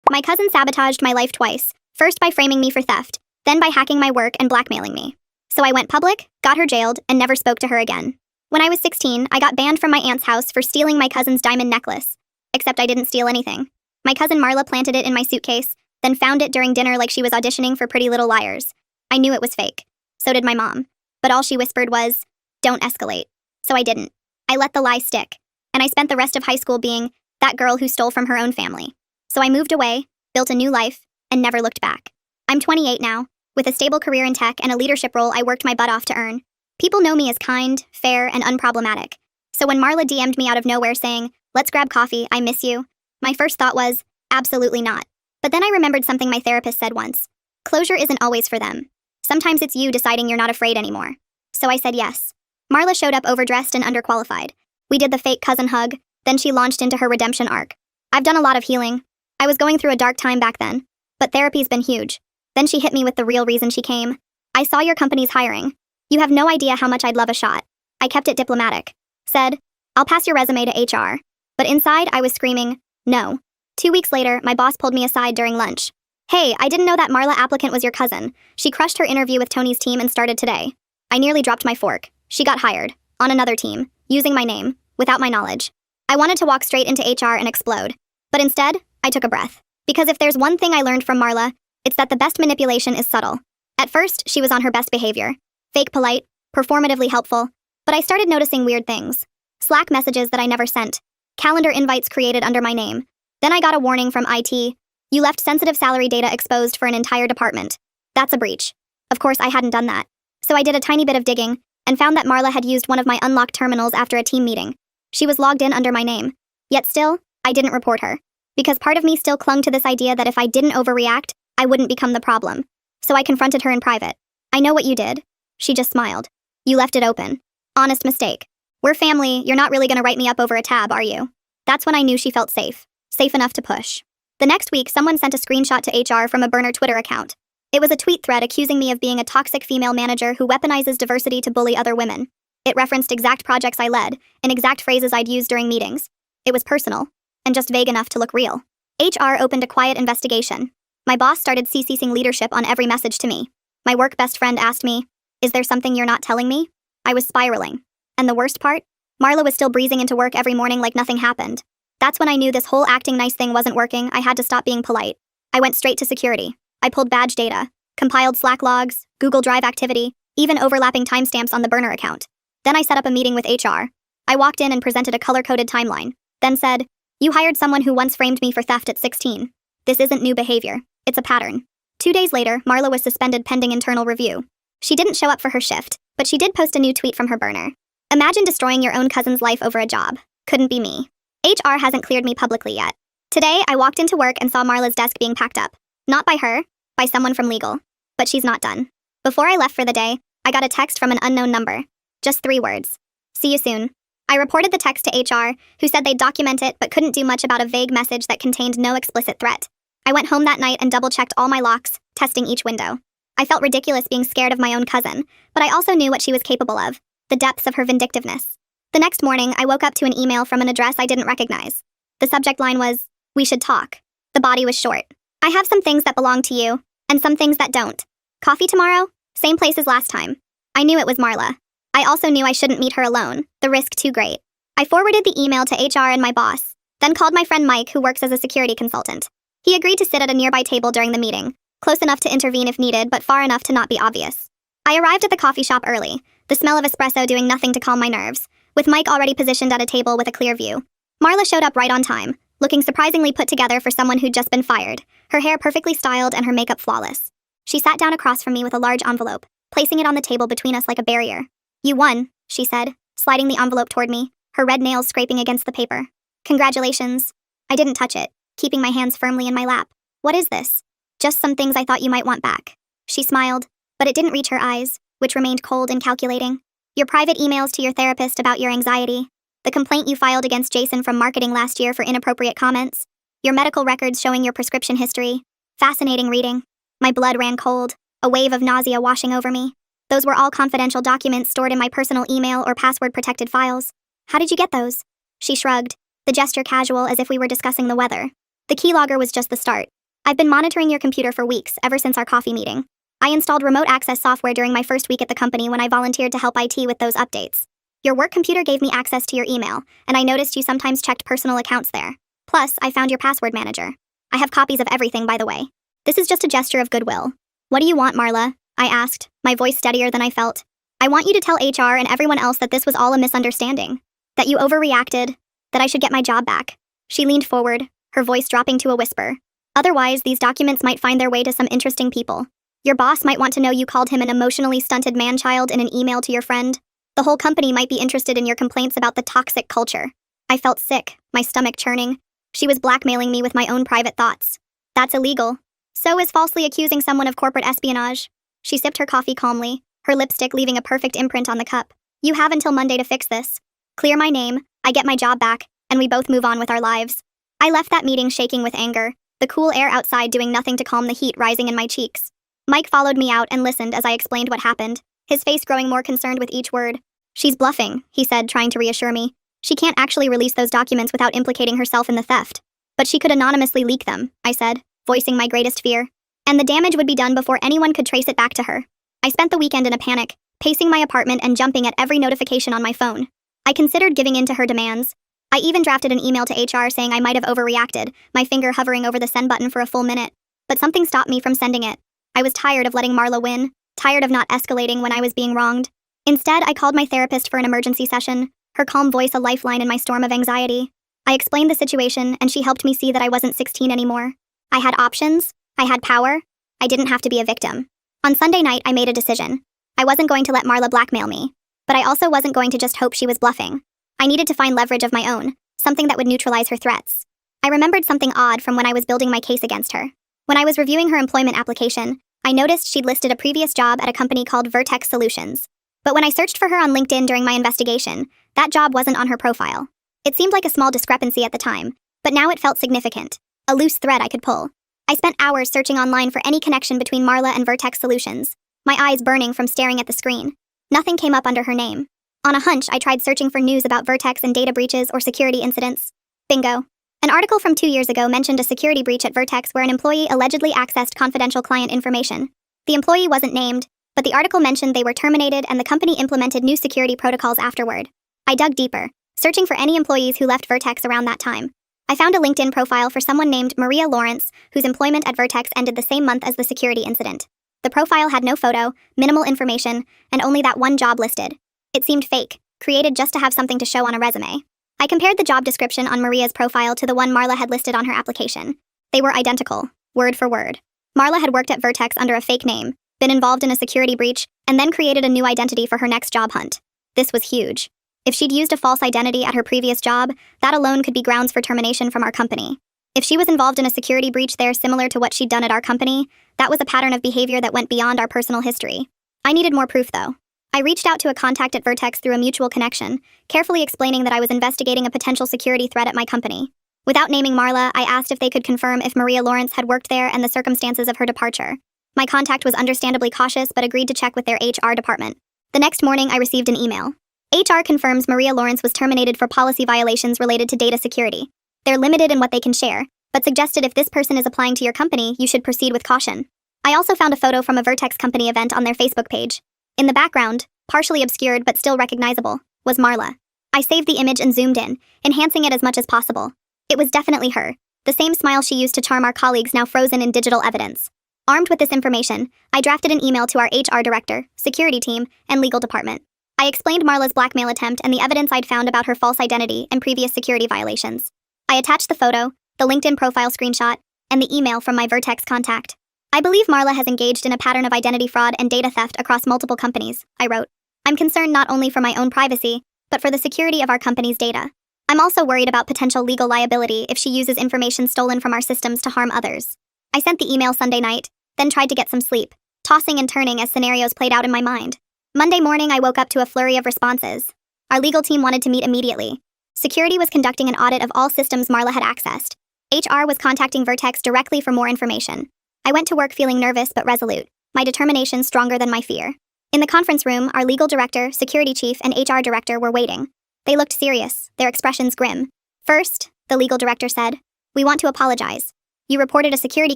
My cousin sabotaged my life twice, first by framing me for theft, then by hacking my work and blackmailing me. So I went public, got her jailed, and never spoke to her again. When I was 16, I got banned from my aunt's house for stealing my cousin's diamond necklace. Except I didn't steal anything. My cousin Marla planted it in my suitcase, then found it during dinner like she was auditioning for Pretty Little Liars. I knew it was fake. So did my mom. But all she whispered was, "Don't escalate." So I didn't. I let the lie stick. And I spent the rest of high school being that girl who stole from her own family. So I moved away, built a new life, and never looked back. I'm 28 now, with a stable career in tech and a leadership role I worked my butt off to earn. People know me as kind, fair, and unproblematic. So when Marla DM'd me out of nowhere saying, "Let's grab coffee, I miss you," my first thought was, absolutely not. But then I remembered something my therapist said once. Closure isn't always for them. Sometimes it's you deciding you're not afraid anymore. So I said yes. Marla showed up overdressed and underqualified. We did the fake cousin hug, then she launched into her redemption arc. I've done a lot of healing. I was going through a dark time back then, but therapy's been huge. Then she hit me with the real reason she came. "I saw your company's hiring. You have no idea how much I'd love a shot." I kept it diplomatic. Said, "I'll pass your resume to HR." But inside, I was screaming, no. 2 weeks later, my boss pulled me aside during lunch. "Hey, I didn't know that Marla applicant was your cousin. She crushed her interview with Tony's team and started today." I nearly dropped my fork. She got hired, on another team, using my name, without my knowledge. I wanted to walk straight into HR and explode. But instead, I took a breath. Because if there's one thing I learned from Marla, it's that the best manipulation is subtle. At first, she was on her best behavior. Fake polite, performatively helpful. But I started noticing weird things. Slack messages that I never sent. Calendar invites created under my name. Then I got a warning from IT. "You left sensitive salary data exposed for an entire department. That's a breach." Of course, I hadn't done that. So I did a tiny bit of digging and found that Marla had used one of my unlocked terminals after a team meeting. She was logged in under my name. Yet still, I didn't report her. Because part of me still clung to this idea that if I didn't overreact, I wouldn't become the problem. So I confronted her in private. "I know what you did." She just smiled. "You left it open. Honest mistake. We're family, you're not really gonna write me up over a tab, are you?" That's when I knew she felt safe. Safe enough to push. The next week, someone sent a screenshot to HR from a burner Twitter account. It was a tweet thread accusing me of being a toxic female manager who weaponizes diversity to bully other women. It referenced exact projects I led, and exact phrases I'd used during meetings. It was personal, and just vague enough to look real. HR opened a quiet investigation. My boss started CCing leadership on every message to me. My work best friend asked me, "Is there something you're not telling me?" I was spiraling. And the worst part? Marla was still breezing into work every morning like nothing happened. That's when I knew this whole acting nice thing wasn't working. I had to stop being polite. I went straight to security. I pulled badge data, compiled Slack logs, Google Drive activity, even overlapping timestamps on the burner account. Then I set up a meeting with HR. I walked in and presented a color-coded timeline, then said, "You hired someone who once framed me for theft at 16. This isn't new behavior. It's a pattern." 2 days later, Marla was suspended pending internal review. She didn't show up for her shift, but she did post a new tweet from her burner. "Imagine destroying your own cousin's life over a job. Couldn't be me." HR hasn't cleared me publicly yet. Today, I walked into work and saw Marla's desk being packed up. Not by her, by someone from legal. But she's not done. Before I left for the day, I got a text from an unknown number. Just 3 words. "See you soon." I reported the text to HR, who said they'd document it but couldn't do much about a vague message that contained no explicit threat. I went home that night and double-checked all my locks, testing each window. I felt ridiculous being scared of my own cousin, but I also knew what she was capable of, the depths of her vindictiveness. The next morning, I woke up to an email from an address I didn't recognize. The subject line was, "We should talk." The body was short. "I have some things that belong to you, and some things that don't. Coffee tomorrow? Same place as last time." I knew it was Marla. I also knew I shouldn't meet her alone, the risk too great. I forwarded the email to HR and my boss, then called my friend Mike, who works as a security consultant. He agreed to sit at a nearby table during the meeting, close enough to intervene if needed, but far enough to not be obvious. I arrived at the coffee shop early, the smell of espresso doing nothing to calm my nerves, with Mike already positioned at a table with a clear view. Marla showed up right on time, looking surprisingly put together for someone who'd just been fired, her hair perfectly styled and her makeup flawless. She sat down across from me with a large envelope, placing it on the table between us like a barrier. "You won," she said, sliding the envelope toward me, her red nails scraping against the paper. "Congratulations." I didn't touch it, keeping my hands firmly in my lap. "What is this?" "Just some things I thought you might want back." She smiled, but it didn't reach her eyes, which remained cold and calculating. "Your private emails to your therapist about your anxiety. The complaint you filed against Jason from marketing last year for inappropriate comments. Your medical records showing your prescription history. Fascinating reading." My blood ran cold, a wave of nausea washing over me. Those were all confidential documents stored in my personal email or password-protected files. "How did you get those?" She shrugged, the gesture casual as if we were discussing the weather. "The keylogger was just the start. I've been monitoring your computer for weeks, ever since our coffee meeting. I installed remote access software during my first week at the company when I volunteered to help IT with those updates. Your work computer gave me access to your email, and I noticed you sometimes checked personal accounts there. Plus, I found your password manager. I have copies of everything, by the way. This is just a gesture of goodwill. What do you want, Marla? I asked, my voice steadier than I felt. I want you to tell HR and everyone else that this was all a misunderstanding. That you overreacted. That I should get my job back. She leaned forward, her voice dropping to a whisper. Otherwise, these documents might find their way to some interesting people. Your boss might want to know you called him an emotionally stunted man-child in an email to your friend. The whole company might be interested in your complaints about the toxic culture. I felt sick, my stomach churning. She was blackmailing me with my own private thoughts. That's illegal. So is falsely accusing someone of corporate espionage. She sipped her coffee calmly, her lipstick leaving a perfect imprint on the cup. You have until Monday to fix this. Clear my name, I get my job back, and we both move on with our lives. I left that meeting shaking with anger, the cool air outside doing nothing to calm the heat rising in my cheeks. Mike followed me out and listened as I explained what happened, his face growing more concerned with each word. She's bluffing, he said, trying to reassure me. She can't actually release those documents without implicating herself in the theft. But she could anonymously leak them, I said, voicing my greatest fear. And the damage would be done before anyone could trace it back to her. I spent the weekend in a panic, pacing my apartment and jumping at every notification on my phone. I considered giving in to her demands. I even drafted an email to HR saying I might have overreacted, my finger hovering over the send button for a full minute. But something stopped me from sending it. I was tired of letting Marla win, tired of not escalating when I was being wronged. Instead, I called my therapist for an emergency session, her calm voice a lifeline in my storm of anxiety. I explained the situation, and she helped me see that I wasn't 16 anymore. I had options, I had power, I didn't have to be a victim. On Sunday night, I made a decision. I wasn't going to let Marla blackmail me, but I also wasn't going to just hope she was bluffing. I needed to find leverage of my own, something that would neutralize her threats. I remembered something odd from when I was building my case against her. When I was reviewing her employment application, I noticed she'd listed a previous job at a company called Vertex Solutions. But when I searched for her on LinkedIn during my investigation, that job wasn't on her profile. It seemed like a small discrepancy at the time, but now it felt significant, a loose thread I could pull. I spent hours searching online for any connection between Marla and Vertex Solutions, my eyes burning from staring at the screen. Nothing came up under her name. On a hunch, I tried searching for news about Vertex and data breaches or security incidents. Bingo. An article from 2 years ago mentioned a security breach at Vertex where an employee allegedly accessed confidential client information. The employee wasn't named, but the article mentioned they were terminated and the company implemented new security protocols afterward. I dug deeper, searching for any employees who left Vertex around that time. I found a LinkedIn profile for someone named Maria Lawrence, whose employment at Vertex ended the same month as the security incident. The profile had no photo, minimal information, and only that one job listed. It seemed fake, created just to have something to show on a resume. I compared the job description on Maria's profile to the one Marla had listed on her application. They were identical, word for word. Marla had worked at Vertex under a fake name, been involved in a security breach, and then created a new identity for her next job hunt. This was huge. If she'd used a false identity at her previous job, that alone could be grounds for termination from our company. If she was involved in a security breach there similar to what she'd done at our company, that was a pattern of behavior that went beyond our personal history. I needed more proof, though. I reached out to a contact at Vertex through a mutual connection, carefully explaining that I was investigating a potential security threat at my company. Without naming Marla, I asked if they could confirm if Maria Lawrence had worked there and the circumstances of her departure. My contact was understandably cautious but agreed to check with their HR department. The next morning, I received an email. HR confirms Maria Lawrence was terminated for policy violations related to data security. They're limited in what they can share, but suggested if this person is applying to your company, you should proceed with caution. I also found a photo from a Vertex company event on their Facebook page. In the background, partially obscured but still recognizable, was Marla. I saved the image and zoomed in, enhancing it as much as possible. It was definitely her, the same smile she used to charm our colleagues now frozen in digital evidence. Armed with this information, I drafted an email to our HR director, security team, and legal department. I explained Marla's blackmail attempt and the evidence I'd found about her false identity and previous security violations. I attached the photo, the LinkedIn profile screenshot, and the email from my Vertex contact. I believe Marla has engaged in a pattern of identity fraud and data theft across multiple companies, I wrote. I'm concerned not only for my own privacy, but for the security of our company's data. I'm also worried about potential legal liability if she uses information stolen from our systems to harm others. I sent the email Sunday night, then tried to get some sleep, tossing and turning as scenarios played out in my mind. Monday morning, I woke up to a flurry of responses. Our legal team wanted to meet immediately. Security was conducting an audit of all systems Marla had accessed. HR was contacting Vertex directly for more information. I went to work feeling nervous but resolute, my determination stronger than my fear. In the conference room, our legal director, security chief, and HR director were waiting. They looked serious, their expressions grim. First, the legal director said, "We want to apologize. You reported a security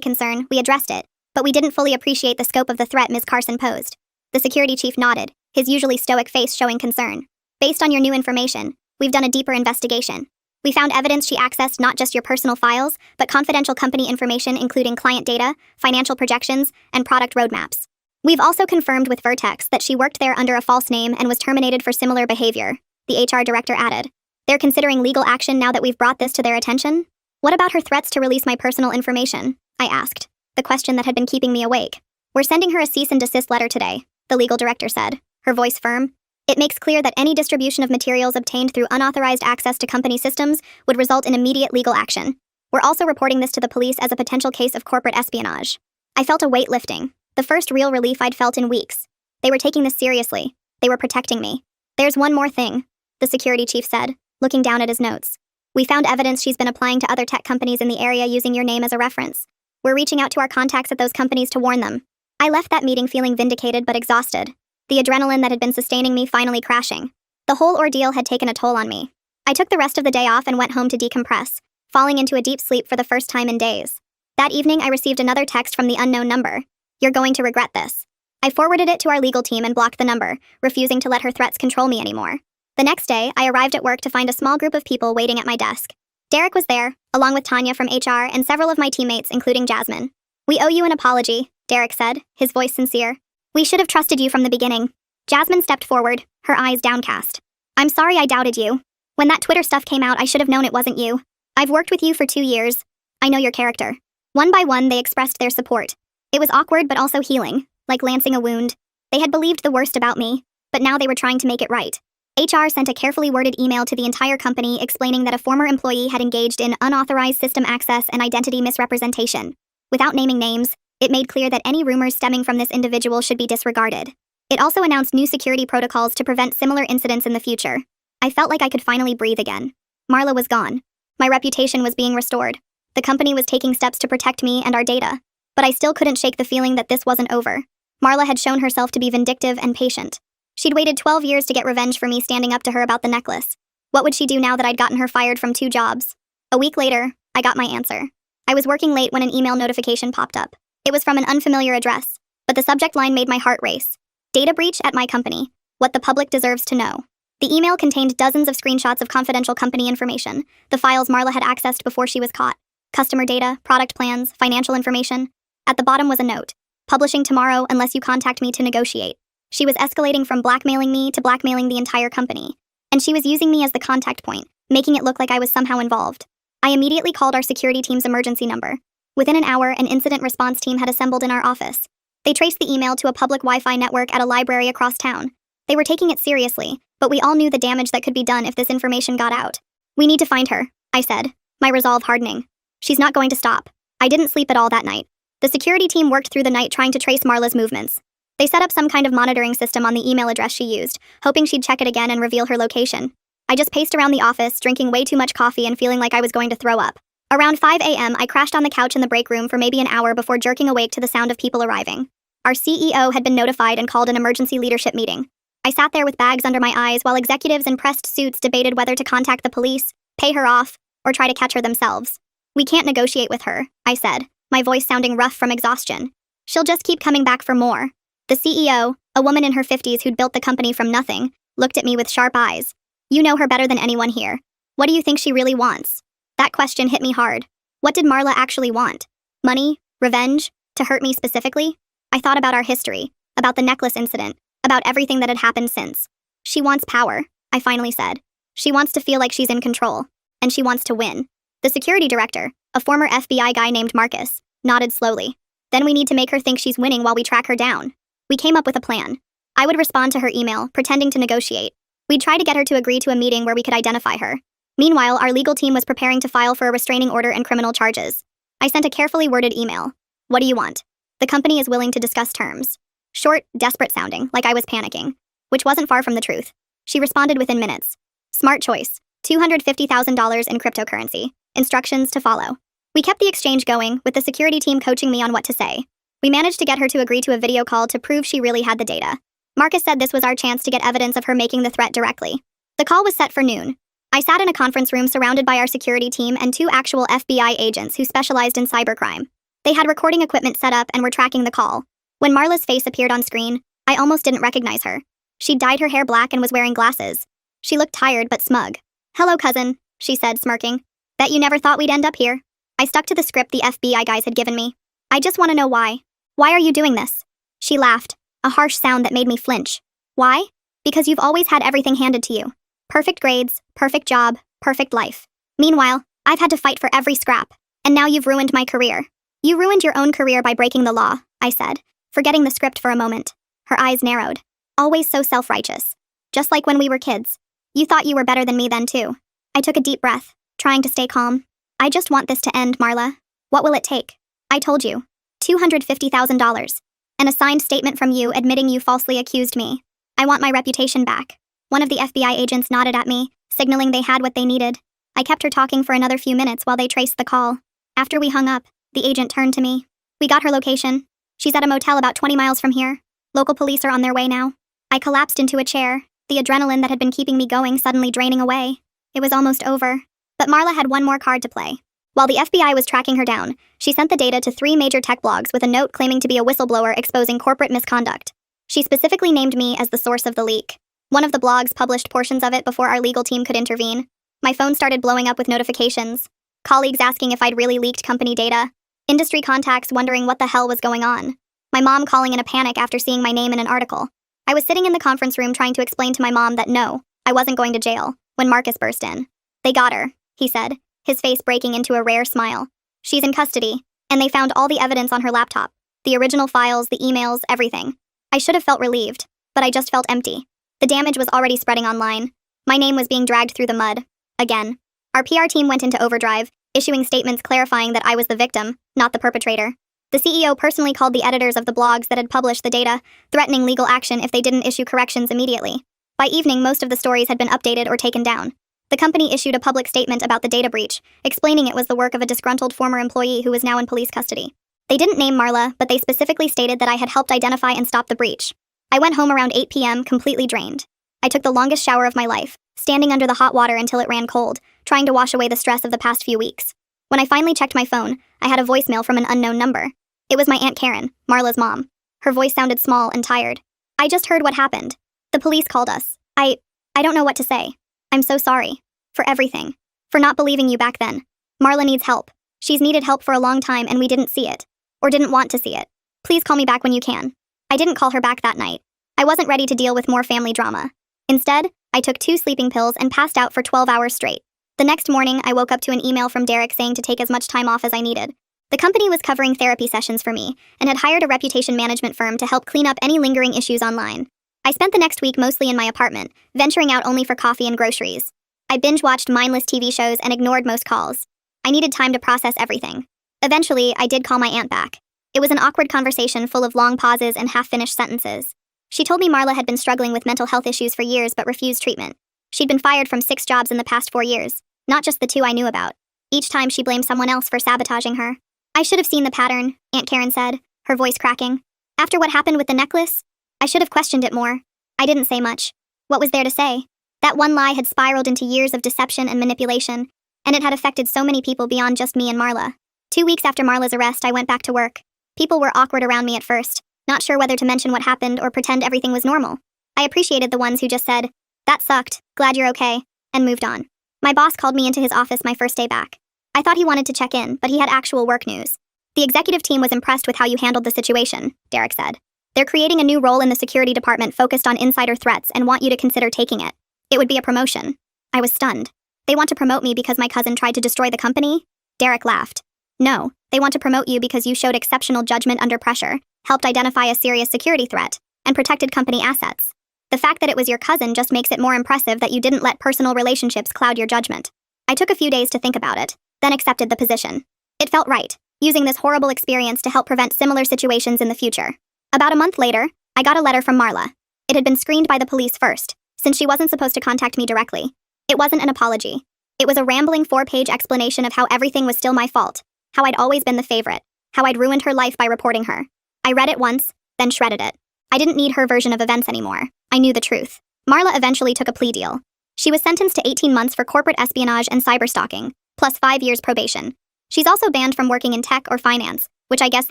concern, we addressed it, but we didn't fully appreciate the scope of the threat Ms. Carson posed. The security chief nodded, his usually stoic face showing concern. Based on your new information, we've done a deeper investigation. We found evidence she accessed not just your personal files, but confidential company information including client data, financial projections, and product roadmaps. We've also confirmed with Vertex that she worked there under a false name and was terminated for similar behavior, the HR director added. They're considering legal action now that we've brought this to their attention? What about her threats to release my personal information? I asked, the question that had been keeping me awake. We're sending her a cease and desist letter today, the legal director said, her voice firm. It makes clear that any distribution of materials obtained through unauthorized access to company systems would result in immediate legal action. We're also reporting this to the police as a potential case of corporate espionage. I felt a weight lifting, the first real relief I'd felt in weeks. They were taking this seriously. They were protecting me. There's one more thing, the security chief said, looking down at his notes. We found evidence she's been applying to other tech companies in the area using your name as a reference. We're reaching out to our contacts at those companies to warn them. I left that meeting feeling vindicated but exhausted, the adrenaline that had been sustaining me finally crashing. The whole ordeal had taken a toll on me. I took the rest of the day off and went home to decompress, falling into a deep sleep for the first time in days. That evening, I received another text from the unknown number. You're going to regret this. I forwarded it to our legal team and blocked the number, refusing to let her threats control me anymore. The next day, I arrived at work to find a small group of people waiting at my desk. Derek was there, along with Tanya from HR and several of my teammates, including Jasmine. We owe you an apology, Derek said, his voice sincere. We should have trusted you from the beginning. Jasmine stepped forward, her eyes downcast. I'm sorry I doubted you. When that Twitter stuff came out, I should have known it wasn't you. I've worked with you for 2 years. I know your character. One by one, they expressed their support. It was awkward but also healing, like lancing a wound. They had believed the worst about me, but now they were trying to make it right. HR sent a carefully worded email to the entire company explaining that a former employee had engaged in unauthorized system access and identity misrepresentation. Without naming names, it made clear that any rumors stemming from this individual should be disregarded. It also announced new security protocols to prevent similar incidents in the future. I felt like I could finally breathe again. Marla was gone. My reputation was being restored. The company was taking steps to protect me and our data. But I still couldn't shake the feeling that this wasn't over. Marla had shown herself to be vindictive and patient. She'd waited 12 years to get revenge for me standing up to her about the necklace. What would she do now that I'd gotten her fired from 2 jobs? A week later, I got my answer. I was working late when an email notification popped up. It was from an unfamiliar address, but the subject line made my heart race. Data breach at my company. What the public deserves to know. The email contained dozens of screenshots of confidential company information, the files Marla had accessed before she was caught. Customer data, product plans, financial information. At the bottom was a note. Publishing tomorrow unless you contact me to negotiate. She was escalating from blackmailing me to blackmailing the entire company. And she was using me as the contact point, making it look like I was somehow involved. I immediately called our security team's emergency number. Within an hour, an incident response team had assembled in our office. They traced the email to a public Wi-Fi network at a library across town. They were taking it seriously, but we all knew the damage that could be done if this information got out. We need to find her, I said, my resolve hardening. She's not going to stop. I didn't sleep at all that night. The security team worked through the night trying to trace Marla's movements. They set up some kind of monitoring system on the email address she used, hoping she'd check it again and reveal her location. I just paced around the office, drinking way too much coffee and feeling like I was going to throw up. Around 5 a.m., I crashed on the couch in the break room for maybe an hour before jerking awake to the sound of people arriving. Our CEO had been notified and called an emergency leadership meeting. I sat there with bags under my eyes while executives in pressed suits debated whether to contact the police, pay her off, or try to catch her themselves. We can't negotiate with her, I said, my voice sounding rough from exhaustion. She'll just keep coming back for more. The CEO, a woman in her 50s who'd built the company from nothing, looked at me with sharp eyes. You know her better than anyone here. What do you think she really wants? That question hit me hard. What did Marla actually want? Money? Revenge? To hurt me specifically? I thought about our history, about the necklace incident, about everything that had happened since. She wants power, I finally said. She wants to feel like she's in control, and she wants to win. The security director, a former FBI guy named Marcus, nodded slowly. Then we need to make her think she's winning while we track her down. We came up with a plan. I would respond to her email, pretending to negotiate. We'd try to get her to agree to a meeting where we could identify her. Meanwhile, our legal team was preparing to file for a restraining order and criminal charges. I sent a carefully worded email. What do you want? The company is willing to discuss terms. Short, desperate sounding, like I was panicking, which wasn't far from the truth. She responded within minutes. Smart choice. $250,000 in cryptocurrency. Instructions to follow. We kept the exchange going, with the security team coaching me on what to say. We managed to get her to agree to a video call to prove she really had the data. Marcus said this was our chance to get evidence of her making the threat directly. The call was set for noon. I sat in a conference room surrounded by our security team and two actual FBI agents who specialized in cybercrime. They had recording equipment set up and were tracking the call. When Marla's face appeared on screen, I almost didn't recognize her. She'd dyed her hair black and was wearing glasses. She looked tired but smug. "Hello, cousin," she said, smirking. "Bet you never thought we'd end up here." I stuck to the script the FBI guys had given me. "I just want to know why. Why are you doing this?" She laughed, a harsh sound that made me flinch. "Why? Because you've always had everything handed to you. Perfect grades, perfect job, perfect life. Meanwhile, I've had to fight for every scrap. And now you've ruined my career." "You ruined your own career by breaking the law," I said, forgetting the script for a moment. Her eyes narrowed. "Always so self-righteous. Just like when we were kids. You thought you were better than me then too." I took a deep breath, trying to stay calm. "I just want this to end, Marla. What will it take?" "I told you. $250,000. And a signed statement from you admitting you falsely accused me. I want my reputation back." One of the FBI agents nodded at me, signaling they had what they needed. I kept her talking for another few minutes while they traced the call. After we hung up, the agent turned to me. "We got her location. She's at a motel about 20 miles from here. Local police are on their way now." I collapsed into a chair, the adrenaline that had been keeping me going suddenly draining away. It was almost over. But Marla had one more card to play. While the FBI was tracking her down, she sent the data to 3 major tech blogs with a note claiming to be a whistleblower exposing corporate misconduct. She specifically named me as the source of the leak. One of the blogs published portions of it before our legal team could intervene. My phone started blowing up with notifications. Colleagues asking if I'd really leaked company data. Industry contacts wondering what the hell was going on. My mom calling in a panic after seeing my name in an article. I was sitting in the conference room trying to explain to my mom that no, I wasn't going to jail, when Marcus burst in. "They got her," he said, his face breaking into a rare smile. "She's in custody, and they found all the evidence on her laptop. The original files, the emails, everything." I should have felt relieved, but I just felt empty. The damage was already spreading online. My name was being dragged through the mud. Again. Our PR team went into overdrive, issuing statements clarifying that I was the victim, not the perpetrator. The CEO personally called the editors of the blogs that had published the data, threatening legal action if they didn't issue corrections immediately. By evening, most of the stories had been updated or taken down. The company issued a public statement about the data breach, explaining it was the work of a disgruntled former employee who was now in police custody. They didn't name Marla, but they specifically stated that I had helped identify and stop the breach. I went home around 8 p.m., completely drained. I took the longest shower of my life, standing under the hot water until it ran cold, trying to wash away the stress of the past few weeks. When I finally checked my phone, I had a voicemail from an unknown number. It was my Aunt Karen, Marla's mom. Her voice sounded small and tired. "I just heard what happened. The police called us. I don't know what to say. I'm so sorry. For everything. For not believing you back then. Marla needs help. She's needed help for a long time and we didn't see it. Or didn't want to see it. Please call me back when you can." I didn't call her back that night. I wasn't ready to deal with more family drama. Instead, I took 2 sleeping pills and passed out for 12 hours straight. The next morning, I woke up to an email from Derek saying to take as much time off as I needed. The company was covering therapy sessions for me and had hired a reputation management firm to help clean up any lingering issues online. I spent the next week mostly in my apartment, venturing out only for coffee and groceries. I binge-watched mindless TV shows and ignored most calls. I needed time to process everything. Eventually, I did call my aunt back. It was an awkward conversation full of long pauses and half-finished sentences. She told me Marla had been struggling with mental health issues for years but refused treatment. She'd been fired from 6 jobs in the past 4 years, not just the 2 I knew about. Each time she blamed someone else for sabotaging her. "I should have seen the pattern," Aunt Karen said, her voice cracking. "After what happened with the necklace, I should have questioned it more." I didn't say much. What was there to say? That one lie had spiraled into years of deception and manipulation, and it had affected so many people beyond just me and Marla. 2 weeks after Marla's arrest, I went back to work. People were awkward around me at first, not sure whether to mention what happened or pretend everything was normal. I appreciated the ones who just said, "That sucked, glad you're okay," and moved on. My boss called me into his office my first day back. I thought he wanted to check in, but he had actual work news. "The executive team was impressed with how you handled the situation," Derek said. "They're creating a new role in the security department focused on insider threats and want you to consider taking it. It would be a promotion." I was stunned. "They want to promote me because my cousin tried to destroy the company?" Derek laughed. "No, they want to promote you because you showed exceptional judgment under pressure, helped identify a serious security threat, and protected company assets. The fact that it was your cousin just makes it more impressive that you didn't let personal relationships cloud your judgment." I took a few days to think about it, then accepted the position. It felt right, using this horrible experience to help prevent similar situations in the future. About a month later, I got a letter from Marla. It had been screened by the police first, since she wasn't supposed to contact me directly. It wasn't an apology. It was a rambling 4-page explanation of how everything was still my fault, how I'd always been the favorite, how I'd ruined her life by reporting her. I read it once, then shredded it. I didn't need her version of events anymore. I knew the truth. Marla eventually took a plea deal. She was sentenced to 18 months for corporate espionage and cyberstalking, plus 5 years probation. She's also banned from working in tech or finance, which I guess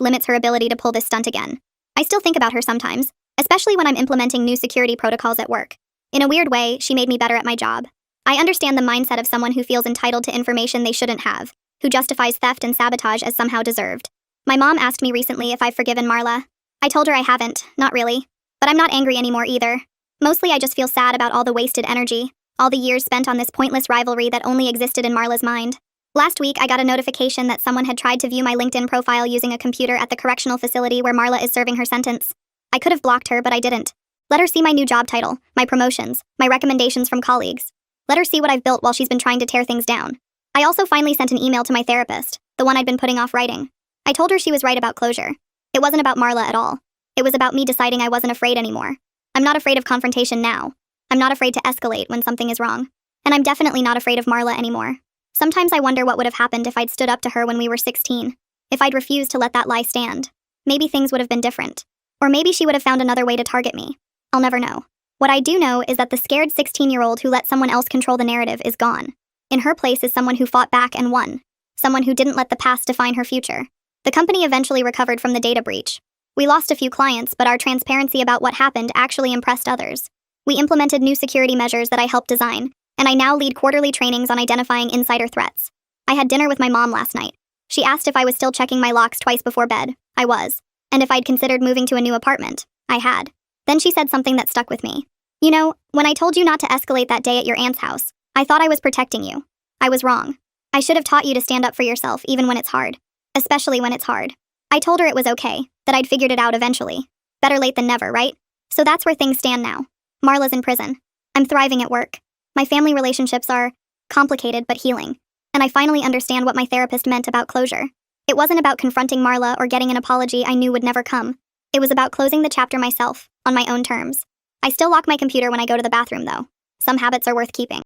limits her ability to pull this stunt again. I still think about her sometimes, especially when I'm implementing new security protocols at work. In a weird way, she made me better at my job. I understand the mindset of someone who feels entitled to information they shouldn't have, who justifies theft and sabotage as somehow deserved. My mom asked me recently if I've forgiven Marla. I told her I haven't, not really. But I'm not angry anymore either. Mostly I just feel sad about all the wasted energy, all the years spent on this pointless rivalry that only existed in Marla's mind. Last week, I got a notification that someone had tried to view my LinkedIn profile using a computer at the correctional facility where Marla is serving her sentence. I could have blocked her, but I didn't. Let her see my new job title, my promotions, my recommendations from colleagues. Let her see what I've built while she's been trying to tear things down. I also finally sent an email to my therapist, the one I'd been putting off writing. I told her she was right about closure. It wasn't about Marla at all. It was about me deciding I wasn't afraid anymore. I'm not afraid of confrontation now. I'm not afraid to escalate when something is wrong. And I'm definitely not afraid of Marla anymore. Sometimes I wonder what would have happened if I'd stood up to her when we were 16. If I'd refused to let that lie stand. Maybe things would have been different. Or maybe she would have found another way to target me. I'll never know. What I do know is that the scared 16-year-old who let someone else control the narrative is gone. In her place is someone who fought back and won. Someone who didn't let the past define her future. The company eventually recovered from the data breach. We lost a few clients, but our transparency about what happened actually impressed others. We implemented new security measures that I helped design, and I now lead quarterly trainings on identifying insider threats. I had dinner with my mom last night. She asked if I was still checking my locks twice before bed. I was. And if I'd considered moving to a new apartment. I had. Then she said something that stuck with me. You know, when I told you not to escalate that day at your aunt's house, I thought I was protecting you. I was wrong. I should have taught you to stand up for yourself even when it's hard. Especially when it's hard. I told her it was okay, that I'd figured it out eventually. Better late than never, right? So that's where things stand now. Marla's in prison. I'm thriving at work. My family relationships are complicated but healing. And I finally understand what my therapist meant about closure. It wasn't about confronting Marla or getting an apology I knew would never come. It was about closing the chapter myself, on my own terms. I still lock my computer when I go to the bathroom, though. Some habits are worth keeping.